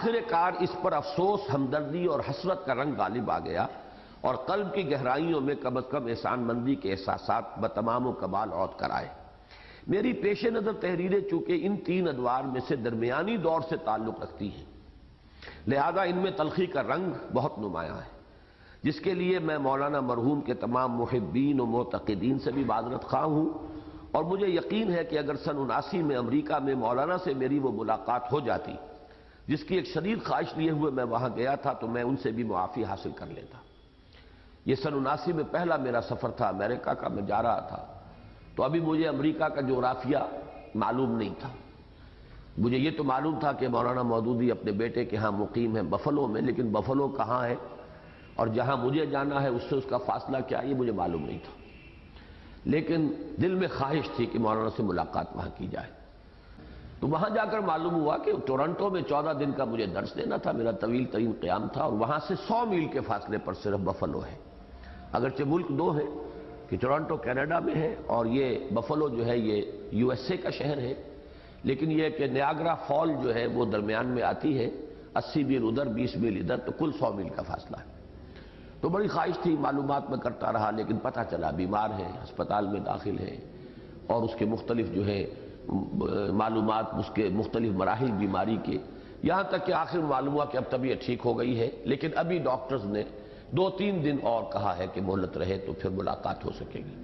آخر کار اس پر افسوس، ہمدردی اور حسرت کا رنگ غالب آ گیا اور قلب کی گہرائیوں میں کم از کم احسان مندی کے احساسات بتمام و کمال عود کر آئے۔ میری پیش نظر تحریریں چونکہ ان تین ادوار میں سے درمیانی دور سے تعلق رکھتی ہیں، لہذا ان میں تلخی کا رنگ بہت نمایاں ہے، جس کے لیے میں مولانا مرحوم کے تمام محبین و معتقدین سے بھی معذرت خواہ ہوں، اور مجھے یقین ہے کہ اگر سن 79 میں امریکہ میں مولانا سے میری وہ ملاقات ہو جاتی جس کی ایک شدید خواہش لیے ہوئے میں وہاں گیا تھا، تو میں ان سے بھی معافی حاصل کر لیتا۔ یہ سن 79 میں پہلا میرا سفر تھا امریکہ کا، میں جا رہا تھا تو ابھی مجھے امریکہ کا جغرافیہ معلوم نہیں تھا۔ مجھے یہ تو معلوم تھا کہ مولانا مودودی اپنے بیٹے کے ہاں مقیم ہیں بفلو میں، لیکن بفلو کہاں ہے اور جہاں مجھے جانا ہے اس سے اس کا فاصلہ کیا ہے یہ مجھے معلوم نہیں تھا، لیکن دل میں خواہش تھی کہ مولانا سے ملاقات وہاں کی جائے۔ تو وہاں جا کر معلوم ہوا کہ ٹورنٹو میں 14 دن کا مجھے درس دینا تھا، میرا طویل ترین قیام تھا، اور وہاں سے 100 میل کے فاصلے پر صرف بفلو ہے۔ اگرچہ ملک دو ہے کہ ٹورنٹو کینیڈا میں ہے اور یہ بفلو جو ہے یہ یو ایس اے کا شہر ہے، لیکن یہ کہ نیاگرا فال جو ہے وہ درمیان میں آتی ہے، 80 میل ادھر 20 میل ادھر، تو کل 100 میل کا فاصلہ ہے۔ تو بڑی خواہش تھی، معلومات میں کرتا رہا، لیکن پتہ چلا بیمار ہے، ہسپتال میں داخل ہے، اور اس کے مختلف جو ہے معلومات، اس کے مختلف مراحل بیماری کے، یہاں تک کہ آخر معلوم ہوا کہ اب طبیعت ٹھیک ہو گئی ہے، لیکن ابھی ڈاکٹرز نے 2-3 دن اور کہا ہے کہ مہلت رہے تو پھر ملاقات ہو سکے گی۔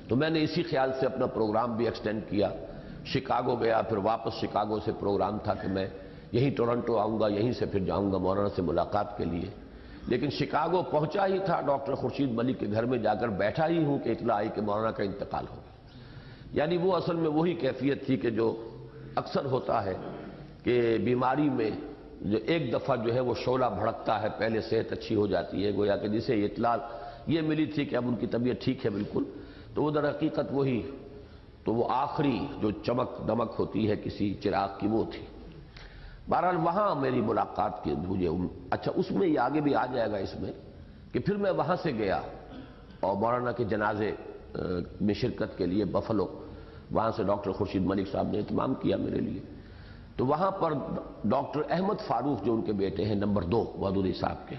تو میں نے اسی خیال سے اپنا پروگرام بھی ایکسٹینڈ کیا، شکاگو گیا، پھر واپس شکاگو سے پروگرام تھا کہ میں یہیں ٹورنٹو آؤں گا، یہیں سے پھر جاؤں گا مولانا سے ملاقات کے لیے، لیکن شکاگو پہنچا ہی تھا، ڈاکٹر خورشید ملک کے گھر میں جا کر بیٹھا ہی ہوں کہ اطلاع آئی کہ مولانا کا انتقال ہو گیا۔ یعنی وہ اصل میں وہی کیفیت تھی کہ جو اکثر ہوتا ہے کہ بیماری میں جو ایک دفعہ جو ہے وہ شعلہ بھڑکتا ہے، پہلے صحت اچھی ہو جاتی ہے، گویا کہ جسے اطلاع یہ ملی تھی کہ اب ان کی طبیعت ٹھیک ہے بالکل، تو وہ در حقیقت وہی، تو وہ آخری جو چمک دمک ہوتی ہے کسی چراغ کی وہ تھی۔ بہرحال وہاں میری ملاقات کی مجھے اچھا اس میں یہ آگے بھی آ جائے گا اس میں کہ پھر میں وہاں سے گیا اور مولانا کے جنازے میں شرکت کے لیے بفلو، وہاں سے ڈاکٹر خورشید ملک صاحب نے اہتمام کیا میرے لیے، تو وہاں پر ڈاکٹر احمد فاروق جو ان کے بیٹے ہیں نمبر 2 مودودی صاحب کے،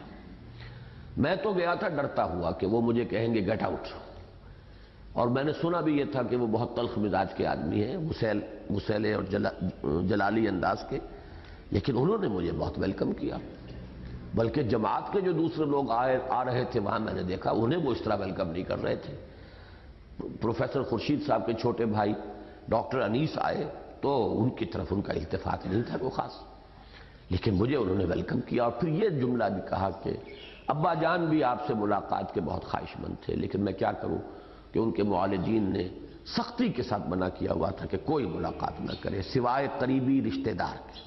میں تو گیا تھا ڈرتا ہوا کہ وہ مجھے کہیں گے گیٹ آؤٹ، اور میں نے سنا بھی یہ تھا کہ وہ بہت تلخ مزاج کے آدمی ہیں، غسیلے اور جلالی انداز کے، لیکن انہوں نے مجھے بہت ویلکم کیا، بلکہ جماعت کے جو دوسرے لوگ آ رہے تھے وہاں میں نے دیکھا انہیں وہ اس طرح ویلکم نہیں کر رہے تھے۔ پروفیسر خورشید صاحب کے چھوٹے بھائی ڈاکٹر انیس آئے تو ان کی طرف ان کا التفات نہیں تھا کوئی خاص، لیکن مجھے انہوں نے ویلکم کیا، اور پھر یہ جملہ بھی کہا کہ ابا جان بھی آپ سے ملاقات کے بہت خواہش مند تھے، لیکن میں کیا کروں کہ ان کے معالجین نے سختی کے ساتھ منع کیا ہوا تھا کہ کوئی ملاقات نہ کرے سوائے قریبی رشتہ دار کے۔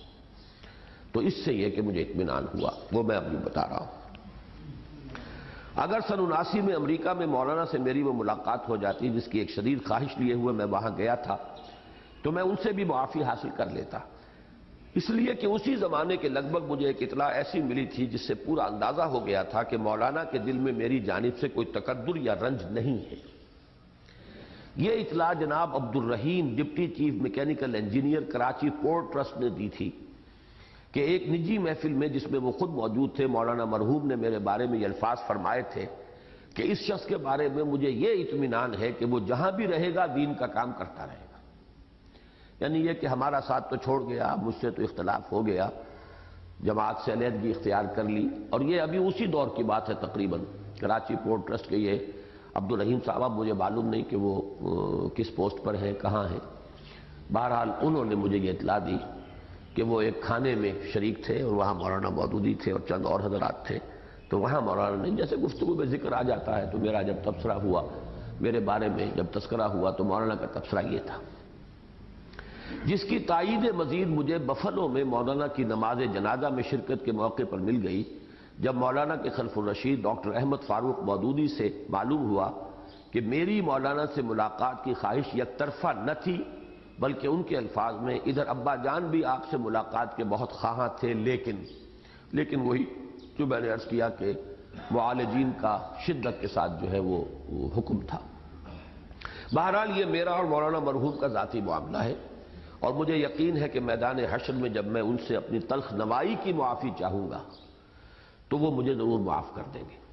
تو اس سے یہ کہ مجھے اطمینان ہوا، وہ میں ابھی بتا رہا ہوں۔ اگر سن 79 میں امریکہ میں مولانا سے میری وہ ملاقات ہو جاتی جس کی ایک شدید خواہش لیے ہوئے میں وہاں گیا تھا، تو میں ان سے بھی معافی حاصل کر لیتا، اس لیے کہ اسی زمانے کے لگ بھگ مجھے ایک اطلاع ایسی ملی تھی جس سے پورا اندازہ ہو گیا تھا کہ مولانا کے دل میں میری جانب سے کوئی تکدر یا رنج نہیں ہے۔ یہ اطلاع جناب عبد الرحیم deputy chief mechanical engineer Karachi port trust نے دی تھی کہ ایک نجی محفل میں جس میں وہ خود موجود تھے، مولانا مرحوم نے میرے بارے میں یہ الفاظ فرمائے تھے کہ اس شخص کے بارے میں مجھے یہ اطمینان ہے کہ وہ جہاں بھی رہے گا دین کا کام کرتا رہے گا۔ یعنی یہ کہ ہمارا ساتھ تو چھوڑ گیا، مجھ سے تو اختلاف ہو گیا، جماعت سے علیحدگی اختیار کر لی، اور یہ ابھی اسی دور کی بات ہے تقریباً، کراچی پورٹ ٹرسٹ کے یہ عبد الرحیم صاحب، مجھے معلوم نہیں کہ وہ کس پوسٹ پر ہیں، کہاں ہیں، بہرحال انہوں نے مجھے یہ اطلاع دی کہ وہ ایک کھانے میں شریک تھے اور وہاں مولانا مودودی تھے اور چند اور حضرات تھے، تو وہاں مولانا نے جیسے گفتگو میں ذکر آ جاتا ہے، تو میرا جب تبصرہ ہوا میرے بارے میں، جب تذکرہ ہوا تو مولانا کا تبصرہ یہ تھا، جس کی تائید مزید مجھے بفلو میں مولانا کی نماز جنازہ میں شرکت کے موقع پر مل گئی، جب مولانا کے خلف الرشید ڈاکٹر احمد فاروق مودودی سے معلوم ہوا کہ میری مولانا سے ملاقات کی خواہش یک طرفہ نہ تھی، بلکہ ان کے الفاظ میں ادھر ابا جان بھی آپ سے ملاقات کے بہت خواہاں تھے، لیکن وہی جو میں نے عرض کیا کہ معالجین کا شدت کے ساتھ جو ہے وہ حکم تھا۔ بہرحال یہ میرا اور مولانا مرحوم کا ذاتی معاملہ ہے، اور مجھے یقین ہے کہ میدان حشر میں جب میں ان سے اپنی تلخ نوائی کی معافی چاہوں گا تو وہ مجھے ضرور معاف کر دیں گے۔